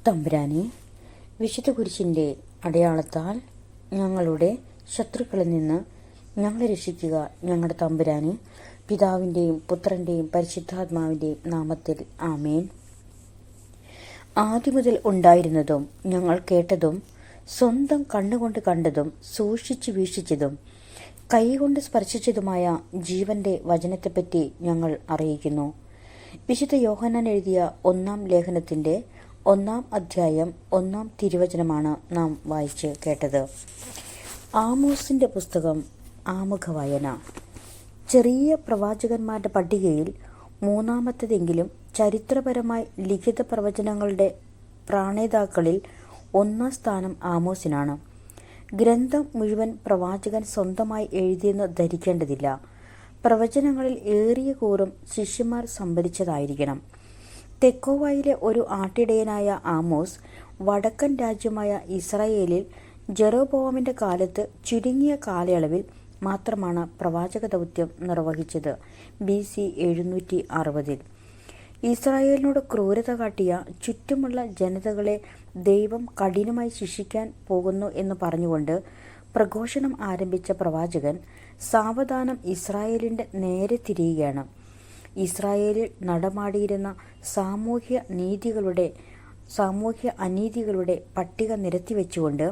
തമ്പുരാനെ, വിശുദ്ധ കുരിശിൻ്റെ അടയാളത്താൽ ഞങ്ങളുടെ ശത്രുക്കളിൽ നിന്ന് ഞങ്ങളെ രക്ഷിക്കുക. ഞങ്ങളുടെ തമ്പുരാനെ, പിതാവിൻ്റെയും പുത്രൻ്റെയും പരിശുദ്ധാത്മാവിൻ്റെയും നാമത്തിൽ ആമേൻ. ആദ്യമുതൽ ഉണ്ടായിരുന്നതും ഞങ്ങൾ കേട്ടതും സ്വന്തം കണ്ണുകൊണ്ട് കണ്ടതും സൂക്ഷിച്ചു വീക്ഷിച്ചതും കൈകൊണ്ട് സ്പർശിച്ചതുമായ ജീവന്റെ വചനത്തെപ്പറ്റി ഞങ്ങൾ അറിയിക്കുന്നു. വിശുദ്ധ യോഹന്നാൻ എഴുതിയ 1-ാം ലേഖനത്തിൻ്റെ 1-ാം അധ്യായം 1-ാം തിരുവചനമാണ് നാം വായിച്ച് കേട്ടത്. ആമോസിൻ്റെ പുസ്തകം ആമുഖ വായന. ചെറിയ പ്രവാചകന്മാരുടെ പട്ടികയിൽ 3-ാമത്തേതെങ്കിലും ചരിത്രപരമായി ലിഖിത പ്രവചനങ്ങളുടെ പ്രണേതാക്കളിൽ 1-ാം സ്ഥാനം ആമോസിനാണ്. ഗ്രന്ഥം മുഴുവൻ പ്രവാചകൻ സ്വന്തമായി എഴുതിയെന്ന് ധരിക്കേണ്ടതില്ല. പ്രവചനങ്ങളിൽ ഏറിയ കൂറും ശിഷ്യന്മാർ സംഭരിച്ചതായിരിക്കണം. തെക്കോവയിലെ ഒരു ആട്ടിടയനായ ആമോസ് വടക്കൻ രാജ്യമായ ഇസ്രായേലിൽ ജെറോബോവാമിൻ്റെ കാലത്ത് ചുരുങ്ങിയ കാലയളവിൽ മാത്രമാണ് പ്രവാചക ദൗത്യം നിർവഹിച്ചത്. BC 760. ഇസ്രായേലിനോട് ക്രൂരത കാട്ടിയ ചുറ്റുമുള്ള ജനതകളെ ദൈവം കഠിനമായി ശിക്ഷിക്കാൻ പോകുന്നു എന്ന് പറഞ്ഞുകൊണ്ട് പ്രഘോഷണം ആരംഭിച്ച പ്രവാചകൻ സാവധാനം ഇസ്രായേലിൻ്റെ നേരെ തിരിയുകയാണ്. ഇസ്രായേലിൽ നടമാടിയിരുന്ന സാമൂഹ്യ അനീതികളുടെ പട്ടിക നിരത്തിവെച്ചുകൊണ്ട്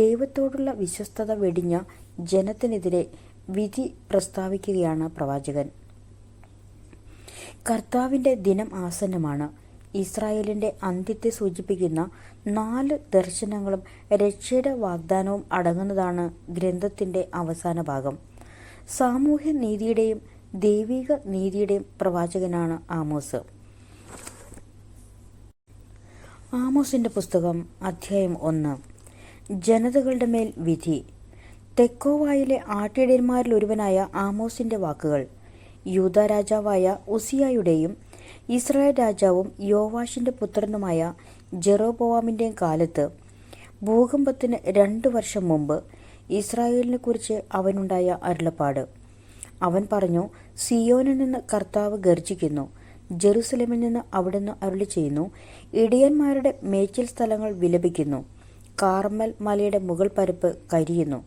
ദൈവത്തോടുള്ള വിശ്വസ്തത വെടിഞ്ഞ ജനത്തിനെതിരെ വിധി പ്രസ്താവിക്കുകയാണ് പ്രവാചകൻ. കർത്താവിൻ്റെ ദിനം ആസന്നമാണ്. ഇസ്രായേലിൻ്റെ അന്ത്യത്തെ സൂചിപ്പിക്കുന്ന 4 ദർശനങ്ങളും രക്ഷയുടെ വാഗ്ദാനവും അടങ്ങുന്നതാണ് ഗ്രന്ഥത്തിൻ്റെ അവസാന ഭാഗം. സാമൂഹ്യ നീതിയുടെയും ദൈവിക നീതിയുടെയും പ്രവാചകനാണ് ആമോസ്. ആമോസിൻ്റെ പുസ്തകം അധ്യായം 1. ജനതകളുടെ മേൽ വിധി. തെക്കോവായിലെ ആട്ടിടയന്മാരിലൊരുവനായ ആമോസിൻ്റെ വാക്കുകൾ. യൂദാ രാജാവായ ഉസിയായുടെയും ഇസ്രായേൽ രാജാവും യോവാഷിൻ്റെ പുത്രനുമായ ജെറോബോവാമിൻ്റെയും കാലത്ത് ഭൂകമ്പത്തിന് 2 വർഷം മുമ്പ് ഇസ്രായേലിനെ കുറിച്ച് അവനുണ്ടായ അരുളപ്പാട്. അവൻ പറഞ്ഞു, സിയോനിൽ നിന്ന് കർത്താവ് ഗർജിക്കുന്നു, ജെറുസലേമിൽ നിന്ന് അവിടുന്ന് അരുളി ചെയ്യുന്നു, ഇടയന്മാരുടെ മേച്ചിൽ സ്ഥലങ്ങൾ വിലപിക്കുന്നു, കാർമൽ മലയുടെ മുകൾ പരപ്പ് കരിയുന്നു.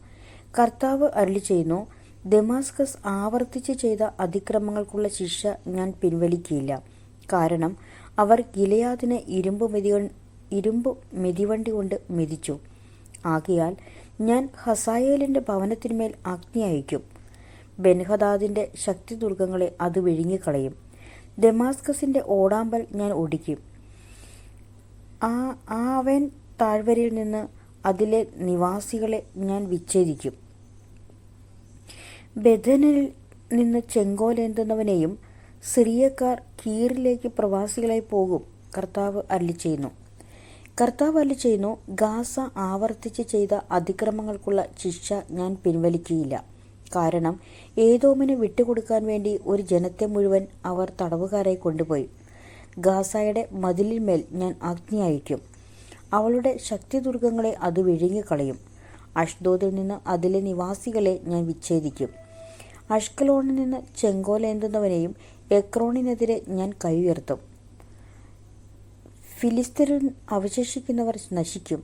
കർത്താവ് അരുളി ചെയ്യുന്നു, ദമാസ്കസ് ആവർത്തിച്ച് ചെയ്ത അതിക്രമങ്ങൾക്കുള്ള ശിക്ഷ ഞാൻ പിൻവലിക്കുകയില്ല. കാരണം അവർ ഗിലെയാദിനെ ഇരുമ്പു മെതിവണ്ടി കൊണ്ട് മെതിച്ചു. ആകയാൽ ഞാൻ ഹസായേലിൻ്റെ ഭവനത്തിന്മേൽ അഗ്നി അയക്കും. ബെൻഹദാദിൻ്റെ ശക്തിദുർഗങ്ങളെ അത് വിഴുങ്ങിക്കളയും. ദമാസ്കസിൻ്റെ ഓടാമ്പൽ ഞാൻ ഒടിക്കും. അവൻ താഴ്വരയിൽ നിന്ന് അതിലെ നിവാസികളെ ഞാൻ വിച്ഛേദിക്കും. ബെഥനിൽ നിന്ന് ചെങ്കോലേന്തുന്നവനെയും സിറിയക്കാർ കീറിലേക്ക് പ്രവാസികളായി പോകും. കർത്താവ് അരുളിച്ചെയ്യുന്നു. ഗാസ ആവർത്തിച്ച് ചെയ്ത അതിക്രമങ്ങൾക്കുള്ള ശിക്ഷ ഞാൻ പിൻവലിക്കുകയില്ല. കാരണം ഏദോമിനെ വിട്ടുകൊടുക്കാൻ വേണ്ടി ഒരു ജനത്തെ മുഴുവൻ അവർ തടവുകാരായി കൊണ്ടുപോയി. ഗാസയുടെ മതിലിന്മേൽ ഞാൻ അഗ്നി അയക്കും. അവളുടെ ശക്തിദുർഗങ്ങളെ അത് വിഴുങ്ങിക്കളയും. അഷ്ദോദിൽ നിന്ന് അതിലെ നിവാസികളെ ഞാൻ വിച്ഛേദിക്കും. അഷ്കലോണിൽ നിന്ന് ചെങ്കോലേന്തുന്നവനെയും എക്രോണിനെതിരെ ഞാൻ കൈ ഉയർത്തും. ഫിലിസ്തീനിൽ അവശേഷിക്കുന്നവർ നശിക്കും.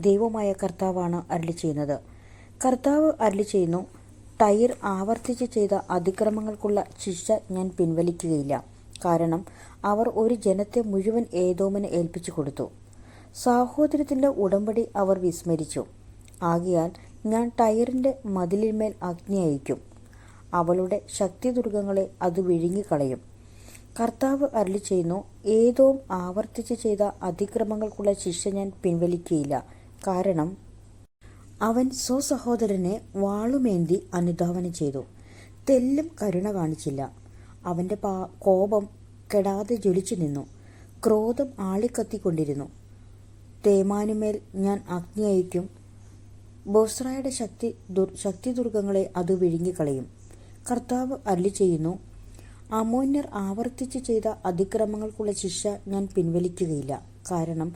ദൈവമായ കർത്താവാണ് അരുളി ചെയ്യുന്നത്. കർത്താവ് അരുളി ചെയ്യുന്നു, ടൈർ ആവർത്തിച്ച് ചെയ്ത അതിക്രമങ്ങൾക്കുള്ള ശിക്ഷ ഞാൻ പിൻവലിക്കുകയില്ല. കാരണം അവർ ഒരു ജനത്തെ മുഴുവൻ ഏദോമിന് ഏൽപ്പിച്ചു കൊടുത്തു. സാഹോദര്യത്തിൻ്റെ ഉടമ്പടി അവർ വിസ്മരിച്ചു. ആകയാൽ ഞാൻ ടയറിൻ്റെ മതിലിന്മേൽ അഗ്നി അയക്കും. അവളുടെ ശക്തിദുർഗങ്ങളെ അത് വിഴുങ്ങിക്കളയും. കർത്താവ് അരുളി ചെയ്യുന്നു, ഏദോം ആവർത്തിച്ച് ചെയ്ത അതിക്രമങ്ങൾക്കുള്ള ശിക്ഷ ഞാൻ പിൻവലിക്കുകയില്ല. കാരണം അവൻ സ്വസഹോദരനെ വാളുമേന്തി അനുധാവനം ചെയ്തു, തെല്ലും കരുണ കാണിച്ചില്ല. അവൻ്റെ കോപം കെടാതെ ജ്വലിച്ചു നിന്നു, ക്രോധം ആളിക്കത്തിക്കൊണ്ടിരുന്നു. തേമാനുമേൽ ഞാൻ അഗ്നി അയക്കും. ബോസ്രയുടെ ശക്തിദുർഗങ്ങളെ അത് വിഴുങ്ങിക്കളയും. കർത്താവ് അരുളി ചെയ്യുന്നു, അമോന്യർ ആവർത്തിച്ച് ചെയ്ത അതിക്രമങ്ങൾക്കുള്ള ശിക്ഷ ഞാൻ പിൻവലിക്കുകയില്ല. കാരണം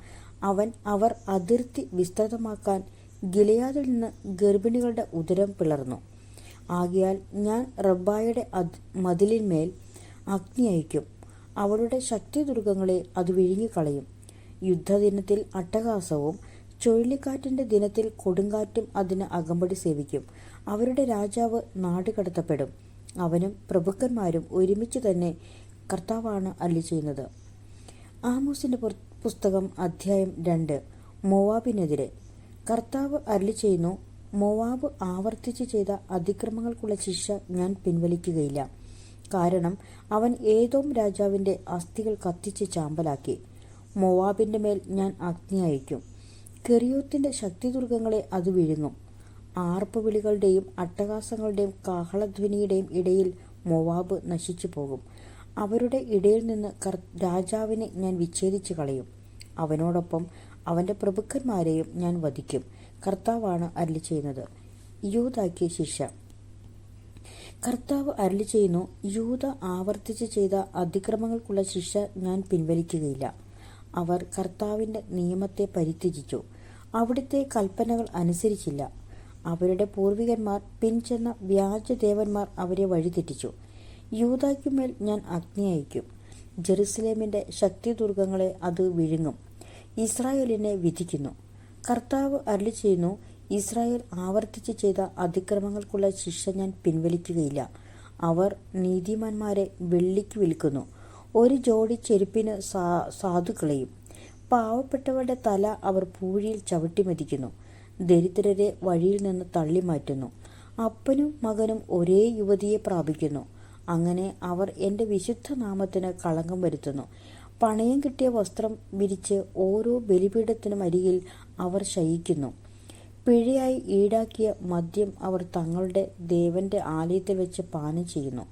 അവർ അതിർത്തി വിസ്തൃതമാക്കാൻ ഗിലെയാദിൽ നിന്ന് ഗർഭിണികളുടെ ഉദരം പിളർന്നു. ആകയാൽ ഞാൻ റബ്ബായുടെ മതിലിന്മേൽ അഗ്നി അയക്കും. അവളുടെ ശക്തിദുർഗങ്ങളെ അത് വിഴുങ്ങിക്കളയും. യുദ്ധദിനത്തിൽ അട്ടഹാസവും ചുഴലിക്കാറ്റിൻ്റെ ദിനത്തിൽ കൊടുങ്കാറ്റും അതിന് അകമ്പടി സേവിക്കും. അവരുടെ രാജാവ് നാടുകടത്തപ്പെടും. അവനും പ്രഭുക്കന്മാരും ഒരുമിച്ച് തന്നെ കർത്താവാണ് അരുളിച്ചെയ്യുന്നത്. ആമോസിൻ്റെ പുസ്തകം അധ്യായം 2. മോവാബിനെതിരെ. കർത്താവ് അരുളിച്ചെയ്യുന്നു, മോവാബ് ആവർത്തിച്ച് ചെയ്ത അതിക്രമങ്ങൾക്കുള്ള ശിക്ഷ ഞാൻ പിൻവലിക്കുകയില്ല. കാരണം അവൻ ഏദോം രാജാവിൻ്റെ അസ്ഥികൾ കത്തിച്ച് ചാമ്പലാക്കി. മോവാബിൻ്റെ മേൽ ഞാൻ അഗ്നി അയക്കും. കെറിയോത്തിൻ്റെ ശക്തിദുർഗങ്ങളെ അത് വിഴുങ്ങും. ആർപ്പുവിളികളുടെയും അട്ടഹാസങ്ങളുടെയും കാഹളധ്വനിയുടെയും ഇടയിൽ മോവാബ് നശിച്ചു പോകും. അവരുടെ ഇടയിൽ നിന്ന് രാജാവിനെ ഞാൻ വിച്ഛേദിച്ചു കളയും. അവനോടൊപ്പം അവൻ്റെ പ്രഭുക്കന്മാരെയും ഞാൻ വധിക്കും. കർത്താവാണ് അരുളിച്ചെയ്യുന്നത്. യൂദായ്ക്ക് ശിക്ഷ. കർത്താവ് അരുളിച്ചെയ്യുന്നു, യൂദ ആവർത്തിച്ച് ചെയ്ത അതിക്രമങ്ങൾക്കുള്ള ശിക്ഷ ഞാൻ പിൻവലിക്കുകയില്ല. അവർ കർത്താവിൻ്റെ നിയമത്തെ പരിത്യജിച്ചു, അവിടുത്തെ കൽപ്പനകൾ അനുസരിച്ചില്ല. അവരുടെ പൂർവികന്മാർ പിൻചെന്ന വ്യാജദേവന്മാർ അവരെ വഴിതെറ്റിച്ചു. യൂദായ്ക്കുമേൽ ഞാൻ അഗ്നി അയക്കും. ജെറുസലേമിൻ്റെ ശക്തിദുർഗങ്ങളെ അത് വിഴുങ്ങും. ഇസ്രായേലിനെ വിധിക്കുന്നു. കർത്താവ് അരുളിച്ചെയ്യുന്നു, ഇസ്രായേൽ ആവർത്തിച്ച് ചെയ്ത അതിക്രമങ്ങൾക്കുള്ള ശിക്ഷ ഞാൻ പിൻവലിക്കുകയില്ല. അവർ നീതിമാന്മാരെ വെള്ളിക്ക് വിൽക്കുന്നു. ഒരു ജോഡി ചെരുപ്പിന് സാധുക്കളെയും. പാവപ്പെട്ടവരുടെ തല അവർ പൂഴിയിൽ ചവിട്ടിമതിക്കുന്നു. ദരിദ്രരെ വഴിയിൽ നിന്ന് തള്ളിമാറ്റുന്നു. അപ്പനും മകനും ഒരേ യുവതിയെ പ്രാപിക്കുന്നു. അങ്ങനെ അവർ എൻ്റെ വിശുദ്ധ നാമത്തിന് കളങ്കം വരുത്തുന്നു. പണയം കിട്ടിയ വസ്ത്രം വിരിച്ച് ഓരോ ബലിപീഠത്തിനും അരികിൽ അവർ ശയിക്കുന്നു. പിഴയായി ഈടാക്കിയ മദ്യം അവർ തങ്ങളുടെ ദേവന്റെ ആലയത്തിൽ വെച്ച് പാനം ചെയ്യുന്നു.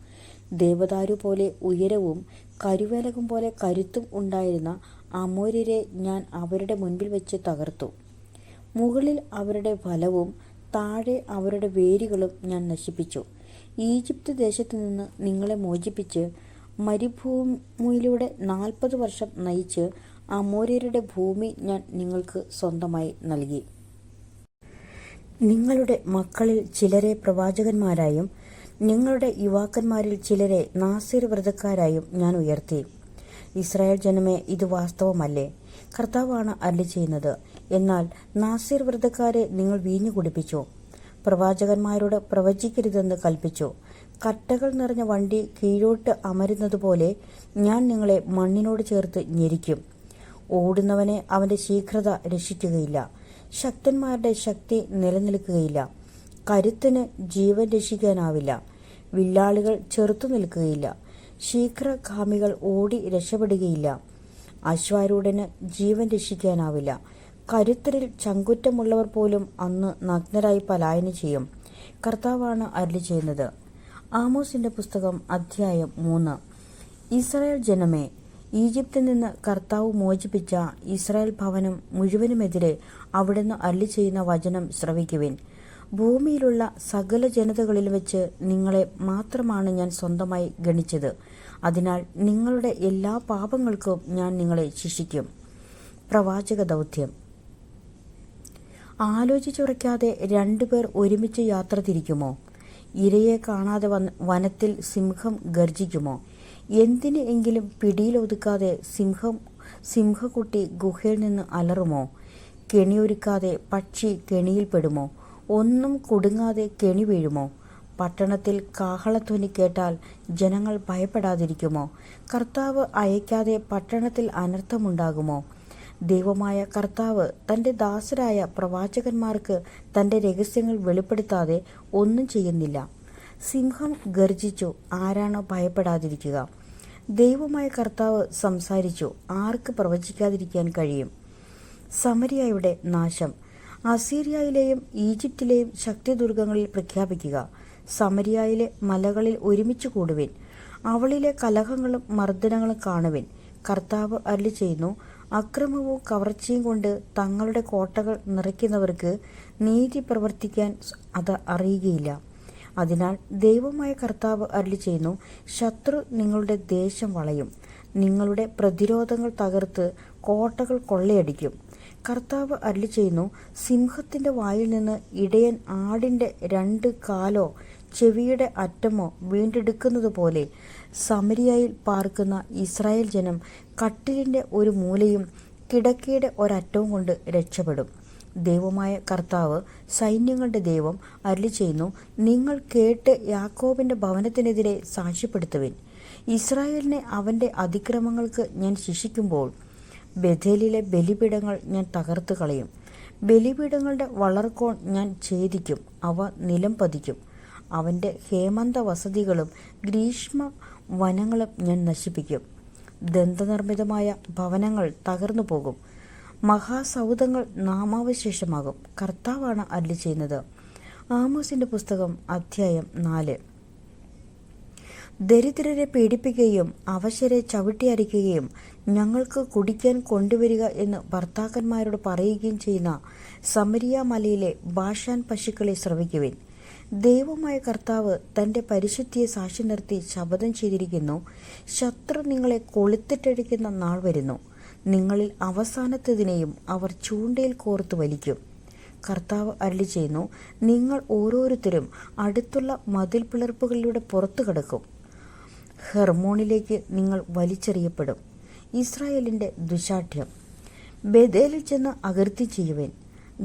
ദേവദാരു പോലെ ഉയരവും കരുവേലകം പോലെ കരുത്തും ഉണ്ടായിരുന്ന അമോര്യരെ ഞാൻ അവരുടെ മുൻപിൽ വെച്ച് തകർത്തു. മുകളിൽ അവരുടെ ഫലവും താഴെ അവരുടെ വേരുകളും ഞാൻ നശിപ്പിച്ചു. ഈജിപ്ത് ദേശത്തു നിന്ന് നിങ്ങളെ മോചിപ്പിച്ച് മരുഭൂമിയിലൂടെ 40 വർഷം നയിച്ച് അമോര്യരുടെ ഭൂമി ഞാൻ നിങ്ങൾക്ക് സ്വന്തമായി നൽകി. നിങ്ങളുടെ മക്കളിൽ ചിലരെ പ്രവാചകന്മാരായും നിങ്ങളുടെ യുവാക്കന്മാരിൽ ചിലരെ നാസീർ വ്രതക്കാരായും ഞാൻ ഉയർത്തി. ഇസ്രായേൽ ജനമേ, ഇത് വാസ്തവമല്ലേ? കർത്താവാണ് അരുളിച്ചെയ്യുന്നത്. എന്നാൽ നാസീർ വ്രതക്കാരെ നിങ്ങൾ വീഞ്ഞു കുടിപ്പിച്ചു, പ്രവാചകന്മാരോട് പ്രവചിക്കരുതെന്ന് കൽപ്പിച്ചു. കട്ടകൾ നിറഞ്ഞ വണ്ടി കീഴോട്ട് അമരുന്നതുപോലെ ഞാൻ നിങ്ങളെ മണ്ണിനോട് ചേർത്ത് ഞെരിക്കും. ഓടുന്നവനെ അവൻ്റെ ശീഘ്രത രക്ഷിക്കുകയില്ല. ശക്തന്മാരുടെ ശക്തി നിലനിൽക്കുകയില്ല. കരുത്തിന് ജീവൻ രക്ഷിക്കാനാവില്ല. വില്ലാളികൾ ചെറുത്തു നിൽക്കുകയില്ല. ശീഘ്രഗാമികൾ ഓടി രക്ഷപ്പെടുകയില്ല. അശ്വാരൂഢന് ജീവൻ രക്ഷിക്കാനാവില്ല. കരുത്തരിൽ ചങ്കുറ്റമുള്ളവർ പോലും അന്ന് നഗ്നരായി പലായനം ചെയ്യും. കർത്താവാണ് അരുളിച്ചെയ്യുന്നത്. ആമോസിൻ്റെ പുസ്തകം അധ്യായം 3. ഇസ്രായേൽ ജനമേ, ഈജിപ്തിൽ നിന്ന് കർത്താവ് മോചിപ്പിച്ച ഇസ്രായേൽ ഭവനം മുഴുവനുമെതിരെ അവിടുന്ന് അരുളിച്ചെയ്യുന്ന വചനം ശ്രവിക്കുവിൻ. ഭൂമിയിലുള്ള സകല ജനതകളിൽ വെച്ച് നിങ്ങളെ മാത്രമാണ് ഞാൻ സ്വന്തമായി ഗണിച്ചത്. അതിനാൽ നിങ്ങളുടെ എല്ലാ പാപങ്ങൾക്കും ഞാൻ നിങ്ങളെ ശിക്ഷിക്കും. പ്രവാചക ദൗത്യം. ആലോചിച്ചുറയ്ക്കാതെ 2 പേർ ഒരുമിച്ച് യാത്ര തിരിക്കുമോ? ഇരയെ കാണാതെ വനത്തിൽ സിംഹം ഗർജിക്കുമോ? എന്തിന് എങ്കിലും പിടിയിലൊതുക്കാതെ സിംഹക്കുട്ടി ഗുഹയിൽ നിന്ന് അലറുമോ? കെണിയൊരുക്കാതെ പക്ഷി കെണിയിൽപ്പെടുമോ? ഒന്നും കുടുങ്ങാതെ കെണി വീഴുമോ? പട്ടണത്തിൽ കാഹളധ്വനി കേട്ടാൽ ജനങ്ങൾ ഭയപ്പെടാതിരിക്കുമോ? കർത്താവ് അയക്കാതെ പട്ടണത്തിൽ അനർത്ഥമുണ്ടാകുമോ? ദൈവമായ കർത്താവ് തൻ്റെ ദാസരായ പ്രവാചകന്മാർക്ക് തൻ്റെ രഹസ്യങ്ങൾ വെളിപ്പെടുത്താതെ ഒന്നും ചെയ്യുന്നില്ല. സിംഹം ഗർജിച്ചു, ആരാണോ ഭയപ്പെടാതിരിക്കുക? ദൈവമായ കർത്താവ് സംസാരിച്ചു, ആർക്ക് പ്രവചിക്കാതിരിക്കാൻ കഴിയും? സമരിയയുടെ നാശം. അസീറിയയിലെയും ഈജിപ്തിലെയും ശക്തിദുർഗങ്ങളിൽ പ്രഖ്യാപിക്കുക. സമരിയയിലെ മലകളിൽ ഒരുമിച്ച് കൂടുവിൻ. അവളിലെ കലഹങ്ങളും മർദ്ദനങ്ങളും കാണുവിൻ. കർത്താവ് അരുളിച്ചെയ്യുന്നു, അക്രമവും കവർച്ചയും കൊണ്ട് തങ്ങളുടെ കോട്ടകൾ നിറയ്ക്കുന്നവർക്ക് നീതി പ്രവർത്തിക്കാൻ അത് അറിയുകയില്ല. അതിനാൽ ദൈവമായ കർത്താവ് അരുളിച്ചെയ്യുന്നു, ശത്രു നിങ്ങളുടെ ദേശം വളയും. നിങ്ങളുടെ പ്രതിരോധങ്ങൾ തകർത്ത് കോട്ടകൾ കൊള്ളയടിക്കും. കർത്താവ് അരുളിച്ചെയ്യുന്നു, സിംഹത്തിൻ്റെ വായിൽ നിന്ന് ഇടയൻ ആടിൻ്റെ 2 കാലോ ചെവിയുടെ അറ്റമോ വീണ്ടെടുക്കുന്നത് പോലെ സമരിയയിൽ പാർക്കുന്ന ഇസ്രായേൽ ജനം കട്ടിലിൻ്റെ ഒരു മൂലയും കിടക്കയുടെ ഒരറ്റവും കൊണ്ട് രക്ഷപ്പെടും. ദൈവമായ കർത്താവ്, സൈന്യങ്ങളുടെ ദൈവം അരുളിച്ചെയ്യുന്നു, നിങ്ങൾ കേട്ട് യാക്കോബിന്റെ ഭവനത്തിനെതിരെ സാക്ഷ്യപ്പെടുത്തുവിൻ. ഇസ്രായേലിനെ അവന്റെ അതിക്രമങ്ങൾക്ക് ഞാൻ ശിക്ഷിക്കുമ്പോൾ ബേഥേലിലെ ബലിപീഠങ്ങൾ ഞാൻ തകർത്ത് കളയും. ബലിപീഠങ്ങളുടെ വളർക്കോൺ ഞാൻ ഛേദിക്കും, അവ നിലം പതിക്കും. അവന്റെ ഹേമന്ത വസതികളും ഗ്രീഷ്മ വനങ്ങളും ഞാൻ നശിപ്പിക്കും. ദന്തനിർമ്മിതമായ ഭവനങ്ങൾ തകർന്നു പോകും, മഹാസൗധങ്ങൾ നാമാവശേഷമാകും. കർത്താവാണ് അരുളിച്ചെയ്യുന്നത്. ആമോസിന്റെ പുസ്തകം അധ്യായം 4. ദരിദ്രരെ പീഡിപ്പിക്കുകയും അവശരെ ചവിട്ടിയരിക്കുകയും ഞങ്ങൾക്ക് കുടിക്കാൻ കൊണ്ടുവരിക എന്ന് ഭർത്താക്കന്മാരോട് പറയുകയും ചെയ്യുന്ന സമരിയ മലയിലെ ബാഷാൻ പശുക്കളെ ശ്രവിക്കുവിൻ. ദൈവമായ കർത്താവ് തൻ്റെ പരിശുദ്ധിയെ സാക്ഷി നിർത്തി ശപഥം ചെയ്തിരിക്കുന്നു, ശത്രു നിങ്ങളെ കൊളുത്തിട്ടടിക്കുന്ന നാൾ വരുന്നു. നിങ്ങളിൽ അവസാനത്തതിനെയും അവർ ചൂണ്ടയിൽ കോർത്തു വലിക്കും. കർത്താവ് അരുളിച്ചെയ്യുന്നു, നിങ്ങൾ ഓരോരുത്തരും അടുത്തുള്ള മതിൽ പിളർപ്പുകളിലൂടെ പുറത്തു കടക്കും. ഹെർമോണിലേക്ക് നിങ്ങൾ വലിച്ചെറിയപ്പെടും. ഇസ്രായേലിൻ്റെ ദുശാഠ്യം. ബേഥേലിൽ ചെന്ന് അകൃത്യം ചെയ്യുവൻ,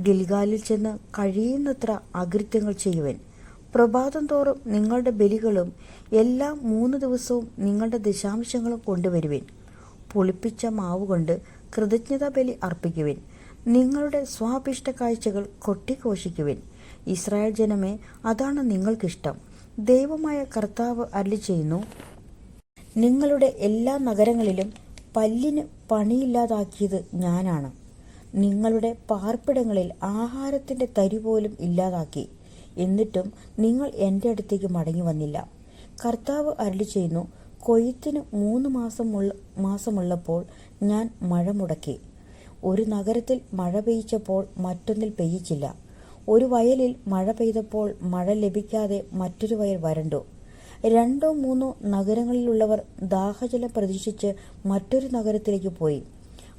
ഗിൽഗാലിൽ ചെന്ന് കഴിയുന്നത്ര അകൃത്യങ്ങൾ ചെയ്യുവൻ. പ്രഭാതം തോറും നിങ്ങളുടെ ബലികളും എല്ലാ 3 ദിവസവും നിങ്ങളുടെ ദശാംശങ്ങളും കൊണ്ടുവരുവിൻ. പുളിപ്പിച്ച മാവ് കൊണ്ട് കൃതജ്ഞതാ ബലി അർപ്പിക്കുവിൻ. നിങ്ങളുടെ സ്വാഭിഷ്ട കാഴ്ചകൾ കൊട്ടിഘോഷിക്കുവിൻ. ഇസ്രായേൽ ജനമേ, അതാണ് നിങ്ങൾക്കിഷ്ടം. ദൈവമായ കർത്താവ് അരുളിച്ചെയ്യുന്നു, നിങ്ങളുടെ എല്ലാ നഗരങ്ങളിലും പല്ലിന് പണിയില്ലാതാക്കിയത് ഞാനാണ്. നിങ്ങളുടെ പാർപ്പിടങ്ങളിൽ ആഹാരത്തിൻ്റെ തരി പോലും ഇല്ലാതാക്കി. എന്നിട്ടും നിങ്ങൾ എൻ്റെ അടുത്തേക്ക് മടങ്ങി വന്നില്ല. കർത്താവ് അരുളിച്ചെയ്യുന്നു, കൊയ്ത്തിന് 3 മാസമുള്ളപ്പോൾ ഞാൻ മഴ മുടക്കി. ഒരു നഗരത്തിൽ മഴ പെയ്ച്ചപ്പോൾ മറ്റൊന്നിൽ പെയ്യിച്ചില്ല. ഒരു വയലിൽ മഴ പെയ്തപ്പോൾ മഴ ലഭിക്കാതെ മറ്റൊരു വയൽ വരണ്ടു. 2 3 നഗരങ്ങളിലുള്ളവർ ദാഹജലം പ്രതീക്ഷിച്ച് മറ്റൊരു നഗരത്തിലേക്ക് പോയി.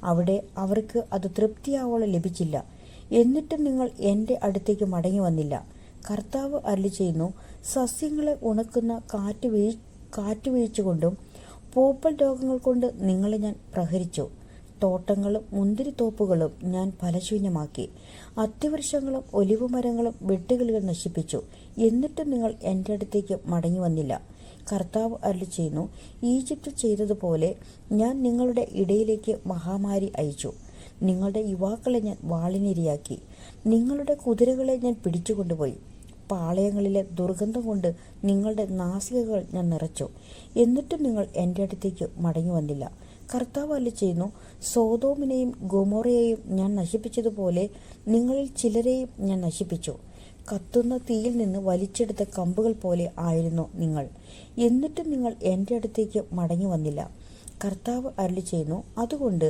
അവിടെ അവർക്ക് അത് തൃപ്തിയാവോളം ലഭിച്ചില്ല. എന്നിട്ടും നിങ്ങൾ എൻ്റെ അടുത്തേക്ക് മടങ്ങി വന്നില്ല. കർത്താവ് അരുളിച്ചെയ്യുന്നു, സസ്യങ്ങളെ ഉണക്കുന്ന കാറ്റുവീഴ്ച കൊണ്ടും പൂപ്പൽ രോഗങ്ങൾ കൊണ്ട് നിങ്ങളെ ഞാൻ പ്രഹരിച്ചു. തോട്ടങ്ങളും മുന്തിരിത്തോപ്പുകളും ഞാൻ ഫലശൂന്യമാക്കി. അത്തിവൃക്ഷങ്ങളും ഒലിവുമരങ്ങളും വെട്ടുകിളികൾ നശിപ്പിച്ചു. എന്നിട്ടും നിങ്ങൾ എൻ്റെ അടുത്തേക്ക് മടങ്ങി വന്നില്ല. കർത്താവ് അരുളിച്ചെയ്യുന്നു, ഈജിപ്തിൽ ചെയ്തതുപോലെ ഞാൻ നിങ്ങളുടെ ഇടയിലേക്ക് മഹാമാരി അയച്ചു. നിങ്ങളുടെ യുവാക്കളെ ഞാൻ വാളിനിരയാക്കി. നിങ്ങളുടെ കുതിരകളെ ഞാൻ പിടിച്ചുകൊണ്ടുപോയി. പാളയങ്ങളിലെ ദുർഗന്ധം കൊണ്ട് നിങ്ങളുടെ നാസികകൾ ഞാൻ നിറച്ചു. എന്നിട്ടും നിങ്ങൾ എൻ്റെ അടുത്തേക്ക് മടങ്ങി വന്നില്ല. കർത്താവ് അരുളിച്ചെയ്യുന്നു, സോദോമിനെയും ഗൊമോറയെയും ഞാൻ നശിപ്പിച്ചതുപോലെ നിങ്ങളിൽ ചിലരെയും ഞാൻ നശിപ്പിച്ചു. കത്തുന്ന തീയിൽ നിന്ന് വലിച്ചെടുത്ത കമ്പുകൾ പോലെ ആയിരുന്നു നിങ്ങൾ. എന്നിട്ടും നിങ്ങൾ എൻ്റെ അടുത്തേക്ക് മടങ്ങി വന്നില്ല. കർത്താവ് അരുളിച്ചെയ്യുന്നു, അതുകൊണ്ട്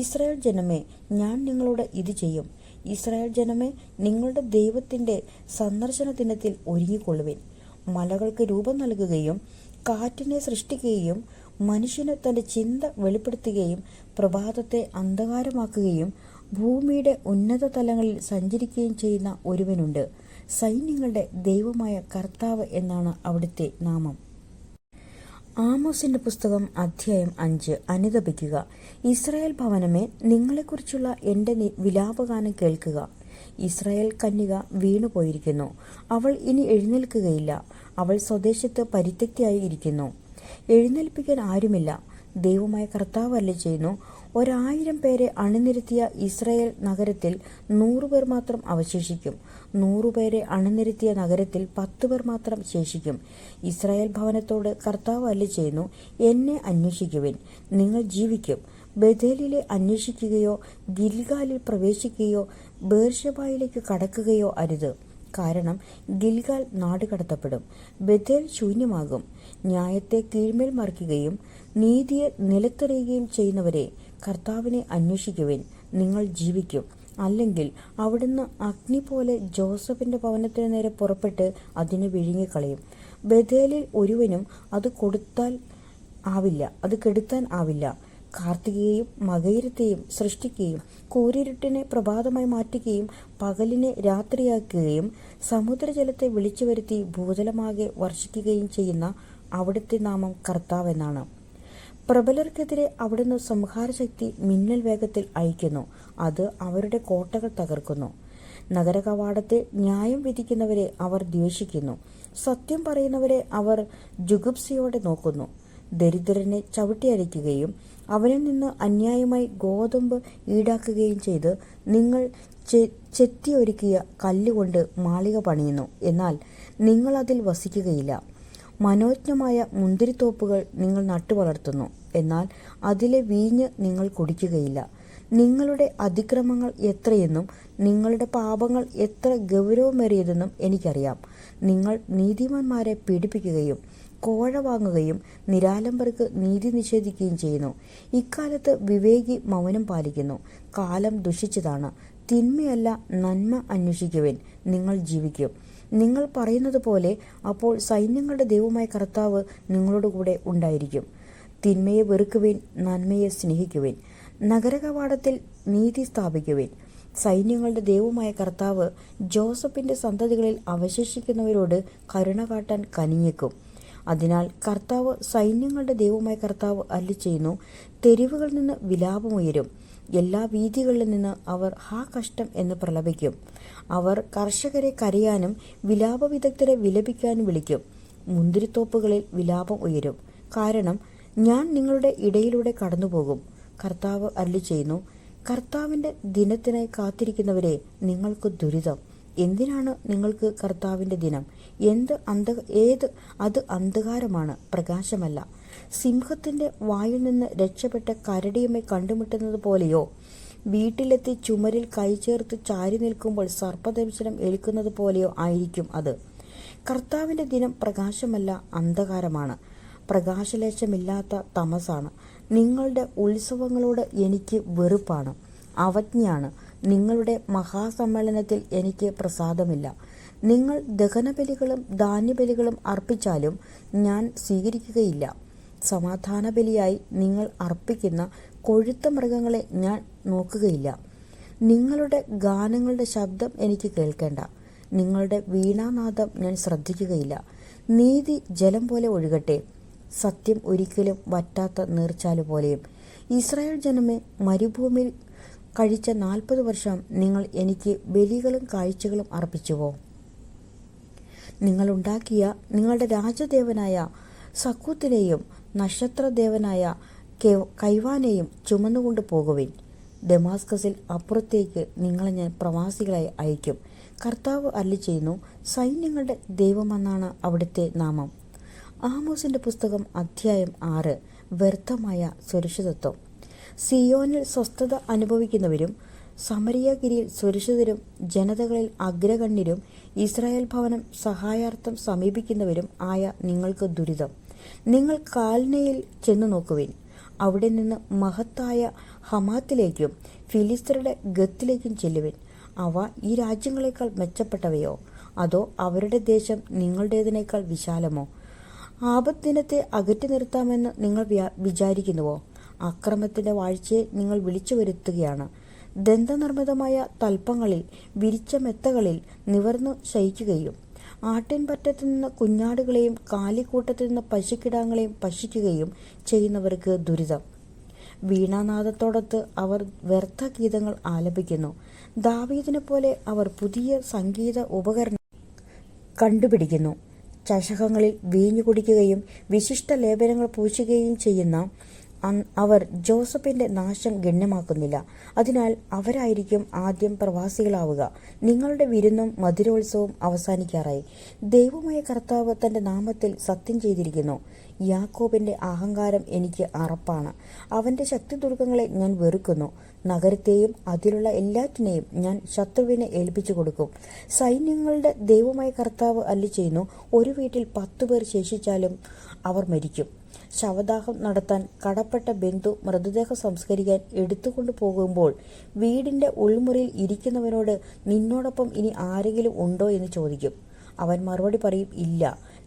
ഇസ്രായേൽ ജനമേ, ഞാൻ നിങ്ങളോട് ഇത് ചെയ്യും. ഇസ്രായേൽ ജനമേ, നിങ്ങളുടെ ദൈവത്തിൻ്റെ സന്ദർശന ദിനത്തിൽ ഒരുങ്ങിക്കൊള്ളുവിൻ. മലകൾക്ക് രൂപം നൽകുകയും കാറ്റിനെ സൃഷ്ടിക്കുകയും മനുഷ്യന് തൻ്റെ ചിന്ത വെളിപ്പെടുത്തുകയും പ്രഭാതത്തെ അന്ധകാരമാക്കുകയും ഭൂമിയുടെ ഉന്നത തലങ്ങളിൽ സഞ്ചരിക്കുകയും ചെയ്യുന്ന ഒരുവനുണ്ട്. സൈന്യങ്ങളുടെ ദൈവമായ കർത്താവ് എന്നാണ് അവിടുത്തെ നാമം. ആമോസിന്റെ പുസ്തകം അധ്യായം 5. അനുതപിക്കുക. ഇസ്രായേൽ ഭവനമേ, നിങ്ങളെക്കുറിച്ചുള്ള എൻ്റെ വിലാപഗാനം കേൾക്കുക. ഇസ്രായേൽ കന്യക വീണുപോയിരിക്കുന്നു, അവൾ ഇനി എഴുന്നേൽക്കുകയില്ല. അവൾ സ്വദേശത്ത് പരിത്യക്തയായി ഇരിക്കുന്നു, എഴുന്നേൽപ്പിക്കാൻ ആരുമില്ല. ദൈവമായ കർത്താവ് അരുളിച്ചെയ്യുന്നു, 1000 പേരെ അണിനിരത്തിയ ഇസ്രായേൽ നഗരത്തിൽ 100 പേർ മാത്രം അവശേഷിക്കും. 100 പേരെ അണിനിരത്തിയ നഗരത്തിൽ 10 പേർ മാത്രം ശേഷിക്കും. ഇസ്രായേൽ ഭവനത്തോട് കർത്താവ് അരുളിച്ചെയ്യുന്നു, എന്നെ അന്വേഷിക്കുവിൻ, നിങ്ങൾ ജീവിക്കും. ബേഥേലിലെ അന്വേഷിക്കുകയോ ഗിൽഗാലിൽ പ്രവേശിക്കുകയോ ബേർശബായിലേക്ക് കടക്കുകയോ അരുത്. കാരണം ഗിൽഗാൽ നാടുകടത്തപ്പെടും, ബേഥേൽ ശൂന്യമാകും. ന്യായത്തെ കീഴ്മേൽ മറിക്കുകയും നീതിയെ നിലത്തെറിയുകയും ചെയ്യുന്നവരെ, കർത്താവിനെ അന്വേഷിക്കുവിൻ, നിങ്ങൾ ജീവിക്കും. അല്ലെങ്കിൽ അവിടുന്ന് അഗ്നി പോലെ ജോസഫിന്റെ ഭവനത്തിന് നേരെ പുറപ്പെട്ട് അതിനെ വിഴുങ്ങിക്കളയും. ബേഥേലിൽ ഒരുവനും അത് കെടുത്താൻ ആവില്ല. കാർത്തികയെയും മകയിരത്തെയും സൃഷ്ടിക്കുകയും കൂരിരുട്ടിനെ പ്രഭാതമായി മാറ്റുകയും പകലിനെ രാത്രിയാക്കുകയും സമുദ്രജലത്തെ വിളിച്ചു വരുത്തി ഭൂതലമാകെ വർഷിക്കുകയും ചെയ്യുന്ന അവിടുത്തെ നാമം കർത്താവ് എന്നാണ്. പ്രബലർക്കെതിരെ അവിടുന്ന് സംഹാരശക്തി മിന്നൽ വേഗത്തിൽ അയക്കുന്നു. അത് അവരുടെ കോട്ടകൾ തകർക്കുന്നു. നഗരകവാടത്തെ ന്യായം വിധിക്കുന്നവരെ അവർ ദ്വേഷിക്കുന്നു. സത്യം പറയുന്നവരെ അവർ ജുഗുപ്സയോടെ നോക്കുന്നു. ദരിദ്രനെ ചവിട്ടിയടിക്കുകയും അവനിൽ നിന്ന് അന്യായമായി ഗോതമ്പ് ഈടാക്കുകയും ചെയ്ത് നിങ്ങൾ ചെത്തിയൊരുക്കിയ കല്ലുകൊണ്ട് മാളിക പണിയുന്നു. എന്നാൽ നിങ്ങൾ അതിൽ വസിക്കുകയില്ല. മനോജ്ഞമായ മുന്തിരിത്തോപ്പുകൾ നിങ്ങൾ നട്ടുവളർത്തുന്നു. എന്നാൽ അതിലെ വീഞ്ഞ് നിങ്ങൾ കുടിക്കുകയില്ല. നിങ്ങളുടെ അതിക്രമങ്ങൾ എത്രയെന്നും നിങ്ങളുടെ പാപങ്ങൾ എത്ര ഗൗരവമേറിയതെന്നും എനിക്കറിയാം. നിങ്ങൾ നീതിമാന്മാരെ പീഡിപ്പിക്കുകയും കോഴ വാങ്ങുകയും നിരാലംബർക്ക് നീതി നിഷേധിക്കുകയും ചെയ്യുന്നു. ഇക്കാലത്ത് വിവേകി മൗനം പാലിക്കുന്നു. കാലം ദുഷിച്ചതാണ്. തിന്മയല്ല നന്മ അന്വേഷിക്കുവിൻ, നിങ്ങൾ ജീവിക്കും. നിങ്ങൾ പറയുന്നത് പോലെ അപ്പോൾ സൈന്യങ്ങളുടെ ദൈവമായ കർത്താവ് നിങ്ങളോട് കൂടെ ഉണ്ടായിരിക്കും. തിന്മയെ വെറുക്കുവിൻ, നന്മയെ സ്നേഹിക്കുവിൻ. നഗരകവാടത്തിൽ നീതി സ്ഥാപിക്കുവിൻ. സൈന്യങ്ങളുടെ ദൈവമായ കർത്താവ് ജോസഫിന്റെ സന്തതികളിൽ അവശേഷിക്കുന്നവരോട് കരുണ കാട്ടാൻ കനിഞ്ഞേക്കും. അതിനാൽ കർത്താവ്, സൈന്യങ്ങളുടെ ദൈവമായ കർത്താവ് അരുളിച്ചെയ്യുന്നു, തെരുവുകളിൽ നിന്ന് വിലാപമുയരും. എല്ലാ വീഥികളിൽ നിന്ന് അവർ ഹാ കഷ്ടം എന്ന് പ്രലപിക്കും. അവർ കർഷകരെ കരയാനും വിലാപവിദഗ്ധരെ വിലപിക്കാനും വിളിക്കും. മുന്തിരിത്തോപ്പുകളിൽ വിലാപം ഉയരും. കാരണം ഞാൻ നിങ്ങളുടെ ഇടയിലൂടെ കടന്നുപോകും. കർത്താവ് അരുളിച്ചെയ്യുന്നു, കർത്താവിന്റെ ദിനത്തിനായി കാത്തിരിക്കുന്നവരെ, നിങ്ങൾക്ക് ദുരിതം. എന്തിനാണ് നിങ്ങൾക്ക് കർത്താവിന്റെ ദിനം? അത് അന്ധകാരമാണ്, പ്രകാശമല്ല. സിംഹത്തിന്റെ വായിൽ നിന്ന് രക്ഷപ്പെട്ട കരടിയമ്മെ കണ്ടുമുട്ടുന്നത് പോലെയോ, വീട്ടിലെത്തി ചുമരിൽ കൈചേർത്ത് ചാരി നിൽക്കുമ്പോൾ സർപ്പദംശനം ഏൽക്കുന്നത് പോലെയോ ആയിരിക്കും അത്. കർത്താവിന്റെ ദിനം പ്രകാശമല്ല, അന്ധകാരമാണ്, പ്രകാശലേശമില്ലാത്ത തമസാണ്. നിങ്ങളുടെ ഉത്സവങ്ങളോട് എനിക്ക് വെറുപ്പാണ്, അവജ്ഞയാണ്. നിങ്ങളുടെ മഹാസമ്മേളനത്തിൽ എനിക്ക് പ്രസാദമില്ല. നിങ്ങൾ ദഹനബലികളും ധാന്യബലികളും അർപ്പിച്ചാലും ഞാൻ സ്വീകരിക്കുകയില്ല. സമാധാന ബലിയായി നിങ്ങൾ അർപ്പിക്കുന്ന കൊഴുത്ത മൃഗങ്ങളെ ഞാൻ നോക്കുകയില്ല. നിങ്ങളുടെ ഗാനങ്ങളുടെ ശബ്ദം എനിക്ക് കേൾക്കേണ്ട. നിങ്ങളുടെ വീണാനാദം ഞാൻ ശ്രദ്ധിക്കുകയില്ല. നീതി ജലം പോലെ ഒഴുകട്ടെ, സത്യം ഒരിക്കലും വറ്റാത്ത നീർച്ചാല് പോലെയും. ഇസ്രായേൽ ജനമേ, മരുഭൂമിയിൽ കഴിച്ച 40 വർഷം നിങ്ങൾ എനിക്ക് ബലികളും കാഴ്ചകളും അർപ്പിച്ചുവോ? നിങ്ങളുണ്ടാക്കിയ നിങ്ങളുടെ രാജദേവനായ സക്കൂത്തിനെയും നക്ഷത്രദേവനായ കൈവാനെയും ചുമന്നുകൊണ്ട് പോകുവിൻ. ദമാസ്കസിൽ അപ്പുറത്തേക്ക് നിങ്ങളെ ഞാൻ പ്രവാസികളായി അയക്കും. കർത്താവ് അരുളിച്ചെയ്യുന്നു, സൈന്യങ്ങളുടെ ദൈവമെന്നാണ് അവിടുത്തെ നാമം. ആമോസിന്റെ പുസ്തകം അധ്യായം 6. വ്യർത്ഥമായ സുരക്ഷിതത്വം. സിയോനിൽ സ്വസ്ഥത അനുഭവിക്കുന്നവരും സമരിയഗിരിയിൽ സുരക്ഷിതരും ജനതകളിൽ അഗ്രഗണ്യരും ഇസ്രായേൽ ഭവനം സഹായാർത്ഥം സമീപിക്കുന്നവരും ആയ നിങ്ങൾക്ക് ദുരിതം. നിങ്ങൾ കാൽനയിൽ ചെന്നു നോക്കുവിൻ. അവിടെ നിന്ന് മഹത്തായ ഹമാത്തിലേക്കും ഫിലിസ്തരുടെ ഗത്തിലേക്കും ചെല്ലുവിൻ. അവ ഈ രാജ്യങ്ങളെക്കാൾ മെച്ചപ്പെട്ടവയോ? അതോ അവരുടെ ദേശം നിങ്ങളുടേതിനേക്കാൾ വിശാലമോ? ആപദ്ദിനത്തെ അകറ്റി നിർത്താമെന്ന് നിങ്ങൾ വിചാരിക്കുന്നുവോ? അക്രമത്തിന്റെ വാഴ്ചയെ നിങ്ങൾ വിളിച്ചു വരുത്തുകയാണ്. ദന്തനിർമ്മിതമായ തൽപ്പങ്ങളിൽ വിരിച്ച മെത്തകളിൽ നിവർന്നു ശയിക്കുകയും ആട്ടിൻപറ്റത്തു നിന്ന് കുഞ്ഞാടുകളെയും കാലിക്കൂട്ടത്തിൽ നിന്ന് പശുക്കിടാങ്ങളെയും ഭക്ഷിക്കുകയും ചെയ്യുന്നവർക്ക് ദുരിതം. വീണാനാദത്തോടൊത്ത് അവർ വ്യർത്ഥ ഗീതങ്ങൾ ആലപിക്കുന്നു. ദാവീദിനെ പോലെ അവർ പുതിയ സംഗീത ഉപകരണം കണ്ടുപിടിക്കുന്നു. ചഷകങ്ങളിൽ വീഞ്ഞു കുടിക്കുകയും വിശിഷ്ട ലേപനങ്ങൾ പൂശുകയും ചെയ്യുന്ന അവർ ജോസഫിന്റെ നാശം ഗണ്യമാക്കുന്നില്ല. അതിനാൽ അവരായിരിക്കും ആദ്യം പ്രവാസികളാവുക. നിങ്ങളുടെ വിരുന്നും മധുരോത്സവവും അവസാനിക്കാറായി. ദൈവമായ കർത്താവ് തന്റെ നാമത്തിൽ സത്യം ചെയ്തിരിക്കുന്നു. യാക്കോബിന്റെ അഹങ്കാരം എനിക്ക് അറപ്പാണ്. അവന്റെ ശക്തിദുർഗങ്ങളെ ഞാൻ വെറുക്കുന്നു. നഗരത്തെയും അതിലുള്ള എല്ലാറ്റിനെയും ഞാൻ ശത്രുവിനെ ഏൽപ്പിച്ചു കൊടുക്കും. സൈന്യങ്ങളുടെ ദൈവമായ കർത്താവ് അരുളിച്ചെയ്യുന്നു, ഒരു വീട്ടിൽ 10 പേർ ശേഷിച്ചാലും അവർ മരിക്കും. ശവദാഹം നടത്താൻ കടപ്പെട്ട ബന്ധു മൃതദേഹം സംസ്കരിക്കാൻ എടുത്തുകൊണ്ടു പോകുമ്പോൾ വീടിന്റെ ഉൾമുറിയിൽ ഇരിക്കുന്നവനോട് നിന്നോടൊപ്പം ഇനി ആരെങ്കിലും ഉണ്ടോ എന്ന് ചോദിക്കും. അവൻ മറുപടി പറയും, ഇല്ല.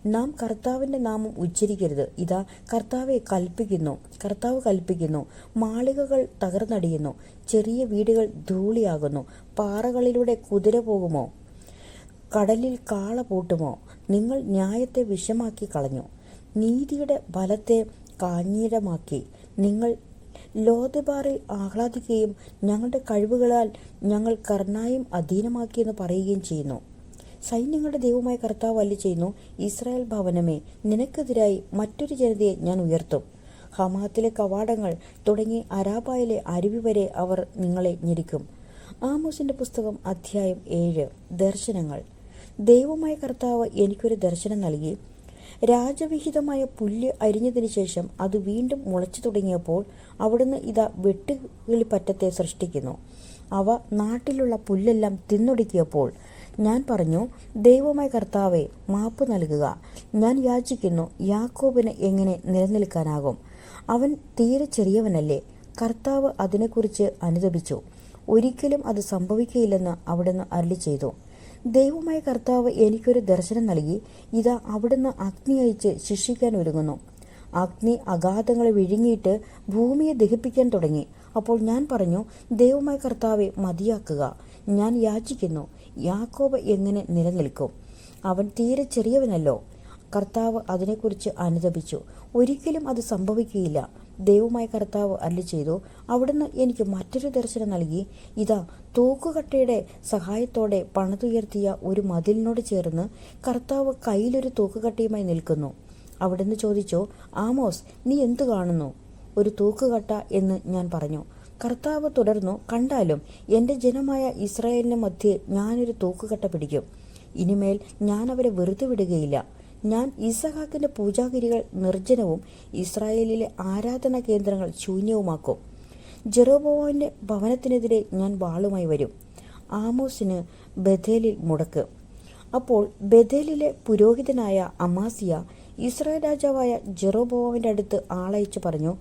നാം കർത്താവിന്റെ നാമം ഉച്ചരിക്കരുത്. ഇതാ കർത്താവ് കൽപ്പിക്കുന്നു. മാളികകൾ തകർന്നടിയുന്നു, ചെറിയ വീടുകൾ ധൂളിയാകുന്നു. പാറകളിലൂടെ കുതിര പോകുമോ? കടലിൽ കാള പൂട്ടുമോ? നിങ്ങൾ ന്യായത്തെ വിഷമാക്കി കളഞ്ഞു, നീതിയുടെ ബലത്തെ കാഞ്ഞിരമാക്കി. നിങ്ങൾ ലോദെബാറിൽ ആഹ്ലാദിക്കുകയും ഞങ്ങളുടെ കഴിവുകളാൽ ഞങ്ങൾ കർണായും അധീനമാക്കിയെന്ന് പറയുകയും ചെയ്യുന്നു. സൈന്യങ്ങളുടെ ദൈവമായ കർത്താവ് അരുളിച്ചെയ്യുന്നു, ഇസ്രായേൽ ഭവനമേ, നിനക്കെതിരായി മറ്റൊരു ജനതയെ ഞാൻ ഉയർത്തും. ഹമാത്തിലെ കവാടങ്ങൾ തുടങ്ങി അരാബയിലെ അരുവി വരെ അവർ നിങ്ങളെ ഞെരിക്കും. ആമോസിന്റെ പുസ്തകം അധ്യായം 7. ദർശനങ്ങൾ. ദൈവമായ കർത്താവ് എനിക്കൊരു ദർശനം നൽകി. രാജവിഹിതമായ പുല്ല് അരിഞ്ഞതിനു ശേഷം അത് വീണ്ടും മുളച്ചു തുടങ്ങിയപ്പോൾ അവിടുന്ന് ഇതാ വെട്ടുകിളിപ്പറ്റത്തെ സൃഷ്ടിക്കുന്നു. അവ നാട്ടിലുള്ള പുല്ലെല്ലാം തിന്നൊടുക്കിയപ്പോൾ ഞാൻ പറഞ്ഞു, ദൈവമായ കർത്താവെ, മാപ്പ് നൽകുക. ഞാൻ യാചിക്കുന്നു, യാക്കോബിന് എങ്ങനെ നിലനിൽക്കാനാകും? അവൻ തീരെ ചെറിയവനല്ലേ? കർത്താവ് അതിനെക്കുറിച്ച് അനുതപിച്ചു. ഒരിക്കലും അത് സംഭവിക്കുകയില്ലെന്ന് അവിടുന്ന് അരുളിച്ചെയ്തു. ദൈവമായ കർത്താവ് എനിക്കൊരു ദർശനം നൽകി. ഇതാ അവിടുന്ന് അഗ്നി അയച്ച് ശിക്ഷിക്കാൻ ഒരുങ്ങുന്നു. അഗ്നി അഗാധങ്ങളെ വിഴുങ്ങിയിട്ട് ഭൂമിയെ ദഹിപ്പിക്കാൻ തുടങ്ങി. അപ്പോൾ ഞാൻ പറഞ്ഞു, ദൈവമായ കർത്താവെ, മതിയാക്കുക. ഞാൻ യാചിക്കുന്നു, യാക്കോബ് എങ്ങനെ നിലനിൽക്കും? അവൻ തീരെ ചെറിയവനല്ലോ. കർത്താവ് അതിനെക്കുറിച്ച് അനുതപിച്ചു. ഒരിക്കലും അത് സംഭവിക്കുകയില്ല. ദൈവമായ കർത്താവ് അരുളിച്ചെയ്തു. അവിടുന്ന് എനിക്ക് മറ്റൊരു ദർശനം നൽകി. ഇതാ തൂക്കുകട്ടയുടെ സഹായത്തോടെ പണിതുയർത്തിയ ഒരു മതിലിനോട് ചേർന്ന് കർത്താവ് കയ്യിലൊരു തൂക്കുകട്ടയുമായി നിൽക്കുന്നു. അവിടുന്ന് ചോദിച്ചു, ആമോസ്, നീ എന്തു കാണുന്നു? ഒരു തൂക്കുകട്ട എന്ന് ഞാൻ പറഞ്ഞു. കർത്താവ് തുടർന്നു, കണ്ടാലും എൻ്റെ ജനമായ ഇസ്രായേലിന് മധ്യേ ഞാനൊരു തൂക്കുകട്ട പിടിക്കും. ഇനിമേൽ ഞാൻ അവരെ വെറുതെ വിടുകയില്ല. ഞാൻ ഇസഹാക്കിന്റെ പൂജാഗിരികൾ നിർജ്ജനവും ഇസ്രായേലിലെ ആരാധനാ കേന്ദ്രങ്ങൾ ശൂന്യവുമാക്കും. ജെറോബോവാമിന്റെ ഭവനത്തിനെതിരെ ഞാൻ വാളുമായി വരും. ആമോസിന് ബഥേലിൽ മുടക്ക്. അപ്പോൾ ബഥേലിലെ പുരോഹിതനായ അമാസിയ ഇസ്രായേൽ രാജാവായ ജെറോബോവാമിന്റെ അടുത്ത് ആളയച്ചു പറഞ്ഞു,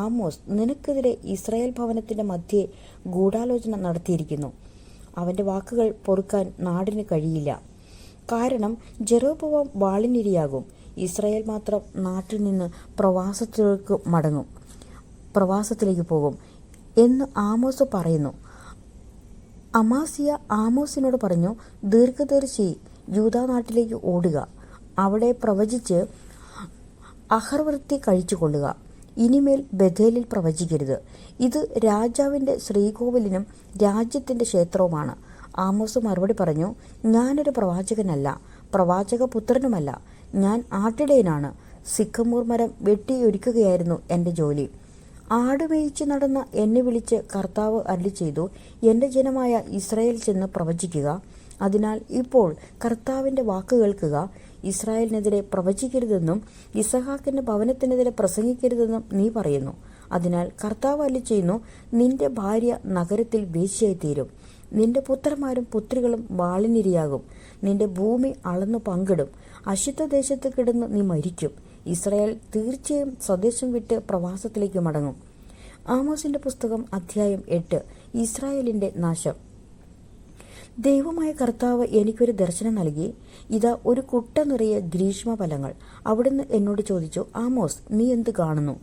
ആമോസ് നിനക്കെതിരെ ഇസ്രായേൽ ഭവനത്തിന്റെ മധ്യേ ഗൂഢാലോചന നടത്തിയിരിക്കുന്നു. അവന്റെ വാക്കുകൾ പൊറുക്കാൻ നാടിന് കഴിയില്ല. കാരണം ജെറോബോവാം വാളിനിരയാകും. ഇസ്രായേൽ മാത്രം നാട്ടിൽ നിന്ന് പ്രവാസത്തിലേക്ക് പോകും എന്ന് ആമോസ് പറയുന്നു. അമാസിയ ആമോസിനോട് പറഞ്ഞു, ദീർഘദർശി യൂദാ നാട്ടിലേക്ക് ഓടുക. അവിടെ പ്രവചിച്ച് അഹർവൃത്തി കഴിച്ചുകൊള്ളുക. ഇനിമേൽ ബഥേലിൽ പ്രവചിക്കരുത്. ഇത് രാജാവിന്റെ ശ്രീകോവിലിനും രാജ്യത്തിന്റെ ക്ഷേത്രവുമാണ്. ആമോസ് മറുപടി പറഞ്ഞു, ഞാനൊരു പ്രവാചകനല്ല, പ്രവാചകപുത്രനുമല്ല. ഞാൻ ആട്ടിടയനാണ്. സിക്കമൂർ മരം വെട്ടിയൊരുക്കുകയായിരുന്നു എൻ്റെ ജോലി. ആടുമേയിച്ച് നടന്ന എന്നെ വിളിച്ച് കർത്താവ് അരുളിച്ചെയ്തു, എൻ്റെ ജനമായ ഇസ്രായേൽ ചെന്ന് പ്രവചിക്കുക. അതിനാൽ ഇപ്പോൾ കർത്താവിൻ്റെ വാക്ക് കേൾക്കുക. ഇസ്രായേലിനെതിരെ പ്രവചിക്കരുതെന്നും ഇസഹാക്കിന്റെ ഭവനത്തിനെതിരെ പ്രസംഗിക്കരുതെന്നും നീ പറയുന്നു. അതിനാൽ കർത്താവ് അരുളിച്ചെയ്യുന്നു, നിന്റെ ഭാര്യ നഗരത്തിൽ വേശ്യയായിത്തീരും. നിന്റെ പുത്രന്മാരും പുത്രികളും വാളിനിരയാകും. നിന്റെ ഭൂമി അളന്നു പങ്കിടും. അശുദ്ധ ദേശത്ത് കിടന്ന് നീ മരിക്കും. ഇസ്രായേൽ തീർച്ചയായും സ്വദേശം വിട്ട് പ്രവാസത്തിലേക്ക് മടങ്ങും. ആമോസിന്റെ പുസ്തകം അധ്യായം 8. ഇസ്രായേലിന്റെ നാശം. ദൈവമായ കർത്താവ് എനിക്കൊരു ദർശനം നൽകി. ഇതാ ഒരു കുട്ട നിറയെ ഗ്രീഷ്മഫലങ്ങൾ. അവിടുന്ന് എന്നോട് ചോദിച്ചു, ആമോസ്, നീ എന്ത് കാണുന്നു?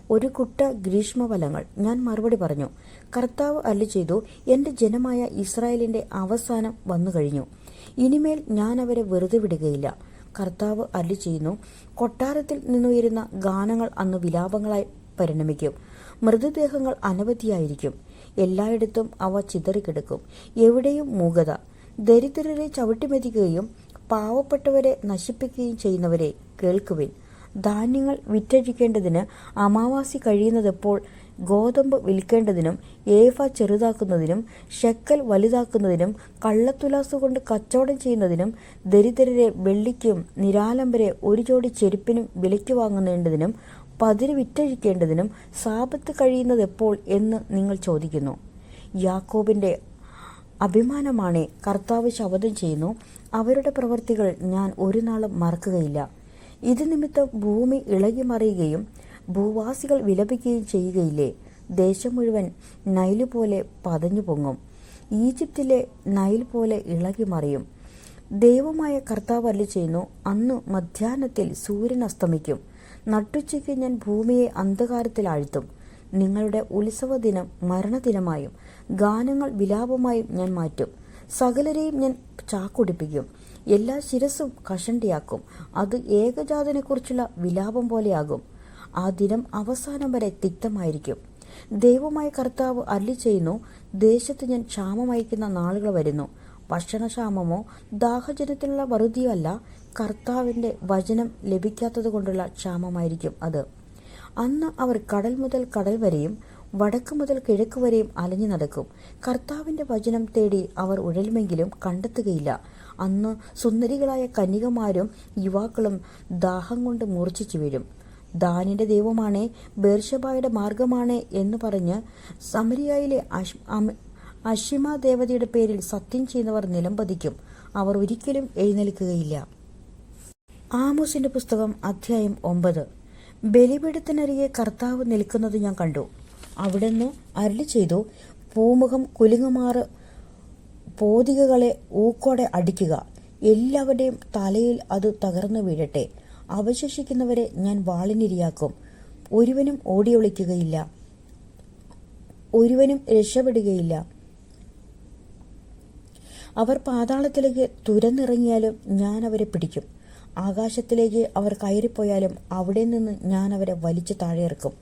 ഒരു കുട്ട ഗ്രീഷ്മഫലങ്ങൾ. ഞാൻ മറുപടി പറഞ്ഞു, കർത്താവ് അരുളിച്ചെയ്തു, എൻ്റെ ജനമായ ഇസ്രായേലിന്റെ അവസാനം വന്നു കഴിഞ്ഞു. ഇനിമേൽ ഞാൻ അവരെ വെറുതെ വിടുകയില്ല. കർത്താവ് അരുളിച്ചെയ്യുന്നു, കൊട്ടാരത്തിൽ നിന്നുയരുന്ന ഗാനങ്ങൾ അന്ന് വിലാപങ്ങളായി പരിണമിക്കും. മൃതദേഹങ്ങൾ അനവധിയായിരിക്കും. എല്ലായിടത്തും അവ ചിതറിക്കിടക്കും. എവിടെയും മൂകത. ദരിദ്രരെ ചവിട്ടിമെതിക്കുകയും പാവപ്പെട്ടവരെ നശിപ്പിക്കുകയും ചെയ്യുന്നവരെ കേൾക്കുവിൻ. ധാന്യങ്ങൾ വിറ്റഴിക്കേണ്ടതിന് അമാവാസി കഴിയുന്നതെപ്പോൾ, ഗോതമ്പ് വിൽക്കേണ്ടതിനും ഏഫ ചെറുതാക്കുന്നതിനും ഷെക്കൽ വലുതാക്കുന്നതിനും കള്ളത്തുലാസ് കൊണ്ട് കച്ചവടം ചെയ്യുന്നതിനും ദരിദ്രരെ വെള്ളിക്കും നിരാലംബരെ ഒരു ജോഡി ചെരുപ്പിനും വിലയ്ക്ക് വാങ്ങുന്നതിനും പതിര് വിറ്റഴിക്കേണ്ടതിനും സാപത്ത് കഴിയുന്നതെപ്പോൾ എന്ന് നിങ്ങൾ ചോദിക്കുന്നു. യാക്കോബിന്റെ അഭിമാനമാണേ, കർത്താവ് ശപഥം ചെയ്യുന്നു, അവരുടെ പ്രവൃത്തികൾ ഞാൻ ഒരു നാളും മറക്കുകയില്ല. ഇത് നിമിത്തം ഭൂമി ഇളകി മറിയുകയും ഭൂവാസികൾ വിലപിക്കുകയും ചെയ്യുകയില്ലേ? ദേശം മുഴുവൻ നൈല് പോലെ പതഞ്ഞു പൊങ്ങും. ഈജിപ്തിലെ നൈൽ പോലെ ഇളകി മറിയും. ദൈവമായ കർത്താവ് അരുളിച്ചെയ്യുന്നു, അന്ന് മധ്യാഹ്നത്തിൽ സൂര്യൻ അസ്തമിക്കും. നട്ടുച്ചയ്ക്ക് ഞാൻ ഭൂമിയെ അന്ധകാരത്തിൽ ആഴ്ത്തും. നിങ്ങളുടെ ഉത്സവദിനം മരണദിനമായും ഗാനങ്ങൾ വിലാപമായും ഞാൻ മാറ്റും. സകലരെയും ഞാൻ ചാക്കുടിപ്പിക്കും. എല്ലാ ശിരസും കഷണ്ടിയാക്കും. അത് ഏകജാതനെക്കുറിച്ചുള്ള വിലാപം പോലെയാകും. ആ ദിനം അവസാനം വരെ തിക്തമായിരിക്കും. ദൈവമായ കർത്താവ് അരുളിച്ചെയ്യുന്നു, ദേശത്ത് ഞാൻ ക്ഷാമമയക്കുന്ന നാളുകൾ വരുന്നു. ഭക്ഷണക്ഷാമമോ ദാഹജലത്തിലുള്ള വറുതിയോ അല്ല, കർത്താവിൻ്റെ വചനം ലഭിക്കാത്തത് കൊണ്ടുള്ള ക്ഷാമമായിരിക്കും അത്. അന്ന് അവർ കടൽ മുതൽ കടൽ വരെയും വടക്ക് മുതൽ കിഴക്ക് വരെയും അലഞ്ഞു നടക്കും. കർത്താവിൻ്റെ വചനം തേടി അവർ ഉഴലുമെങ്കിലും കണ്ടെത്തുകയില്ല. അന്ന് സുന്ദരികളായ കന്യകമാരും യുവാക്കളും ദാഹം കൊണ്ട് മൂർച്ഛിച്ചു വീഴും. ദാനിന്റെ ദൈവമാണേ, ബേർഷബായുടെ മാർഗമാണേ എന്ന് പറഞ്ഞ് സമരിയയിലെ അഷിമ ദേവതയുടെ പേരിൽ സത്യം ചെയ്യുന്നവർ നിലംപതിക്കും. അവർ ഒരിക്കലും എഴുന്നേൽക്കുകയില്ല. ആമോസിന്റെ പുസ്തകം അധ്യായം 9. ബലിപീഠത്തിനരികെ കർത്താവ് നിൽക്കുന്നത് ഞാൻ കണ്ടു. അവിടുന്ന് അരുളിച്ചെയ്തു, പൂമുഖം കുലുങ്ങുമാറ് പോതികകളെ ഊക്കോടെ അടിക്കുക. എല്ലാവരുടെയും തലയിൽ അത് തകർന്നു വീഴട്ടെ. അവശേഷിക്കുന്നവരെ ഞാൻ വാളിനിരയാക്കും. ഒരുവനും ഓടിയൊളിക്കുകയില്ല, ഒരുവനും രക്ഷപ്പെടുകയില്ല. അവർ പാതാളത്തിലേക്ക് തുരന്നിറങ്ങിയാലും ഞാൻ അവരെ പിടിക്കും. ആകാശത്തിലേക്ക് അവർ കയറിപ്പോയാലും അവിടെ നിന്ന് ഞാൻ അവരെ വലിച്ചു താഴെയിറക്കും.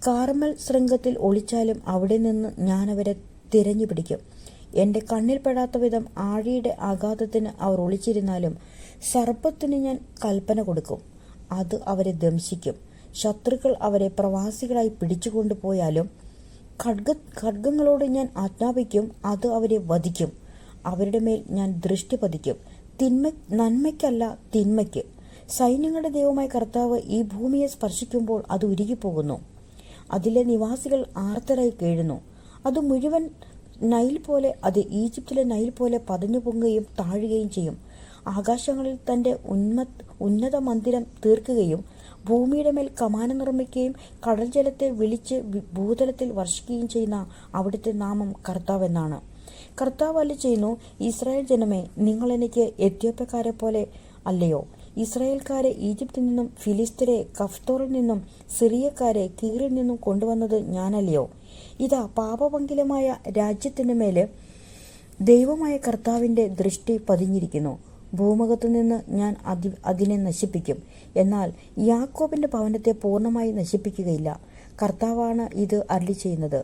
കാർമൽ ശൃംഗത്തിൽ ഒളിച്ചാലും അവിടെ നിന്ന് ഞാൻ അവരെ തിരഞ്ഞു പിടിക്കും. എൻ്റെ കണ്ണിൽപ്പെടാത്ത വിധം ആഴിയുടെ ആഘാതത്തിന് അവർ ഒളിച്ചിരുന്നാലും സർപ്പത്തിന് ഞാൻ കൽപ്പന കൊടുക്കും, അത് അവരെ ദംശിക്കും. ശത്രുക്കൾ അവരെ പ്രവാസികളായി പിടിച്ചുകൊണ്ടുപോയാലും ഖഡ്ഗങ്ങളോട് ഞാൻ ആജ്ഞാപിക്കും, അത് അവരെ വധിക്കും. അവരുടെ മേൽ ഞാൻ ദൃഷ്ടി പതിക്കും, നന്മയ്ക്കല്ല തിന്മയ്ക്ക്. സൈന്യങ്ങളുടെ ദൈവമായ കർത്താവ് ഈ ഭൂമിയെ സ്പർശിക്കുമ്പോൾ അത് ഉരുകിപ്പോകുന്നു. അതിലെ നിവാസികൾ ആർത്തരായി കേഴുന്നു. അത് മുഴുവൻ നൈൽ പോലെ, അത് ഈജിപ്തിലെ നൈൽ പോലെ പതഞ്ഞു പൊങ്ങുകയും താഴുകയും ചെയ്യും. ആകാശങ്ങളിൽ തൻ്റെ ഉന്നത മന്ദിരം തീർക്കുകയും ഭൂമിയുടെ മേൽ കമാനം നിർമ്മിക്കുകയും കടൽ ജലത്തെ വിളിച്ച് ഭൂതലത്തിൽ വർഷിക്കുകയും ചെയ്യുന്ന അവിടുത്തെ നാമം കർത്താവ് എന്നാണ്. കർത്താവ് അരുളിച്ചെയ്യുന്നു, ഇസ്രായേൽ ജനമേ, നിങ്ങൾ എനിക്ക് എത്യോപ്യക്കാരെ പോലെ അല്ലയോ? ഇസ്രായേൽക്കാരെ ഈജിപ്തിൽ നിന്നും ഫിലിസ്തരെ കഫ്തോറിൽ നിന്നും സിറിയക്കാരെ കീറിൽ നിന്നും കൊണ്ടുവന്നത് ഞാനല്ലയോ? ഇതാ പാപപങ്കിലമായ രാജ്യത്തിനു മേല് ദൈവമായ കർത്താവിൻ്റെ ദൃഷ്ടി പതിഞ്ഞിരിക്കുന്നു. ഭൂമുഖത്തു നിന്ന് ഞാൻ അതിനെ നശിപ്പിക്കും, എന്നാൽ യാക്കോബിന്റെ ഭവനത്തെ പൂർണ്ണമായി നശിപ്പിക്കുകയില്ല. കർത്താവാണ് ഇത് അരുളിച്ചെയ്യുന്നത്.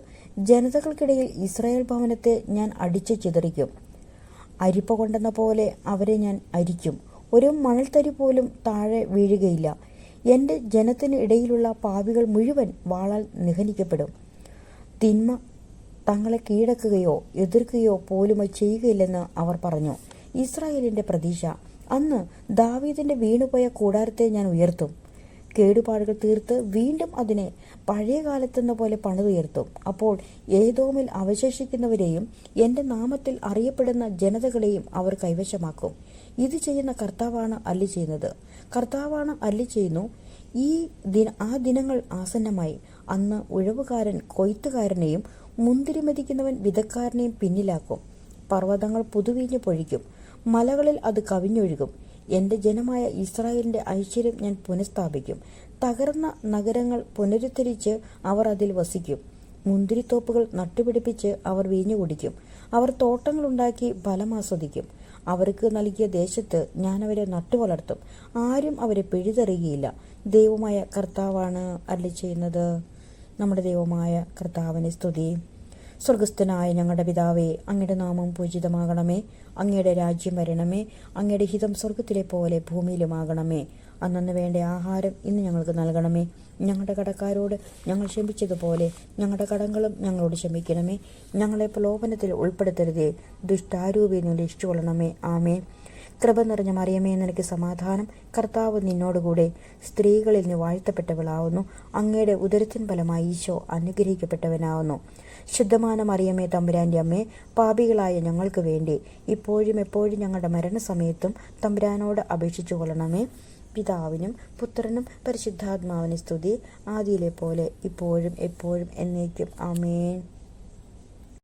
ജനതകൾക്കിടയിൽ ഇസ്രായേൽ ഭവനത്തെ ഞാൻ അടിച്ചു ചിതറിക്കും. അരിപ്പ കൊണ്ടെന്ന പോലെ അവരെ ഞാൻ അരിക്കും. ഒരു മണൽത്തരി പോലും താഴെ വീഴുകയില്ല. എൻ്റെ ജനത്തിന് ഇടയിലുള്ള പാപികൾ മുഴുവൻ വാളാൽ നിഹനിക്കപ്പെടും. തിന്മ തങ്ങളെ കീഴടക്കുകയോ എതിർക്കുകയോ പോലും ചെയ്യുകയില്ലെന്ന് അവർ പറഞ്ഞു. ഇസ്രായേലിന്റെ പ്രതീക്ഷ. അന്ന് ദാവീദിന്റെ വീണുപോയ കൂടാരത്തെ ഞാൻ ഉയർത്തും. കേടുപാടുകൾ തീർത്ത് വീണ്ടും അതിനെ പഴയ കാലത്തെന്ന പോലെ പണിതുയർത്തും. അപ്പോൾ ഏദോമിൽ അവശേഷിക്കുന്നവരെയും എൻ്റെ നാമത്തിൽ അറിയപ്പെടുന്ന ജനതകളെയും അവർ കൈവശമാക്കും. ഇത് ചെയ്യുന്ന കർത്താവാണ് അരുളിച്ചെയ്യുന്നത്. കർത്താവാണ് അരുളിച്ചെയ്യുന്നു, ആ ദിനങ്ങൾ ആസന്നമായി. അന്ന് ഉഴവുകാരൻ കൊയ്ത്തുകാരനെയും മുന്തിരി മെതിക്കുന്നവൻ വിതക്കാരനെയും പിന്നിലാക്കും. പർവ്വതങ്ങൾ പുതുവീഞ്ഞ് പൊഴിക്കും, മലകളിൽ അത് കവിഞ്ഞൊഴുകും. എൻ്റെ ജനമായ ഇസ്രായേലിൻ്റെ ഐശ്വര്യം ഞാൻ പുനഃസ്ഥാപിക്കും. തകർന്ന നഗരങ്ങൾ പുനരുദ്ധരിച്ച് അവർ അതിൽ വസിക്കും. മുന്തിരിത്തോപ്പുകൾ നട്ടുപിടിപ്പിച്ച് അവർ വീഞ്ഞു കുടിക്കും. അവർ തോട്ടങ്ങളുണ്ടാക്കി ഫലം ആസ്വദിക്കും. അവർക്ക് നൽകിയ ദേശത്ത് ഞാൻ അവരെ നട്ടുവളർത്തും. ആരും അവരെ പിഴുതെറിയുകയില്ല. ദൈവമായ കർത്താവാണ് അരുളിച്ചെയ്യുന്നത്. നമ്മുടെ ദൈവമായ കർത്താവിനെ സ്തുതി. സ്വർഗസ്ഥനായ ഞങ്ങളുടെ പിതാവേ, അങ്ങയുടെ നാമം പൂജിതമാകണമേ. അങ്ങയുടെ രാജ്യം വരണമേ. അങ്ങയുടെ ഹിതം സ്വർഗത്തിലെ പോലെ ഭൂമിയിലുമാകണമേ. അന്നന്ന് വേണ്ട ആഹാരം ഇന്ന് ഞങ്ങൾക്ക് നൽകണമേ. ഞങ്ങളുടെ കടക്കാരോട് ഞങ്ങൾ ക്ഷമിച്ചതുപോലെ ഞങ്ങളുടെ കടങ്ങളും ഞങ്ങളോട് ക്ഷമിക്കണമേ. ഞങ്ങളെ പ്രലോഭനത്തിൽ ഉൾപ്പെടുത്തരുതേ, ദുഷ്ടാരൂപിയിൽ നിന്ന് രക്ഷിച്ചുകൊള്ളണമേ. ആമേ. കൃപ നിറഞ്ഞ മറിയമേ, നിനക്ക് സമാധാനം. കർത്താവ് നിന്നോടുകൂടെ സ്ത്രീകളിൽ നീ വാഴ്ത്തപ്പെട്ടവളാവുന്നു. അങ്ങയുടെ ഉദരത്തിൻ ഫലമായി ഈശോ അനുഗ്രഹിക്കപ്പെട്ടവനാവുന്നു. ശുദ്ധமான മറിയമേ, തമ്പുരാൻ്റെ അമ്മേ, പാപികളായ ഞങ്ങൾക്ക് വേണ്ടി ഇപ്പോഴും എപ്പോഴും ഞങ്ങളുടെ മരണസമയത്തും തമ്പുരാനോട് അപേക്ഷിച്ചു കൊള്ളണമേ. പിതാവിനും പുത്രനും പരിശുദ്ധാത്മാവിന് സ്തുതി, ആദിയിലെ പോലെ ഇപ്പോഴും എപ്പോഴും എന്നേക്കും. ആമേൻ.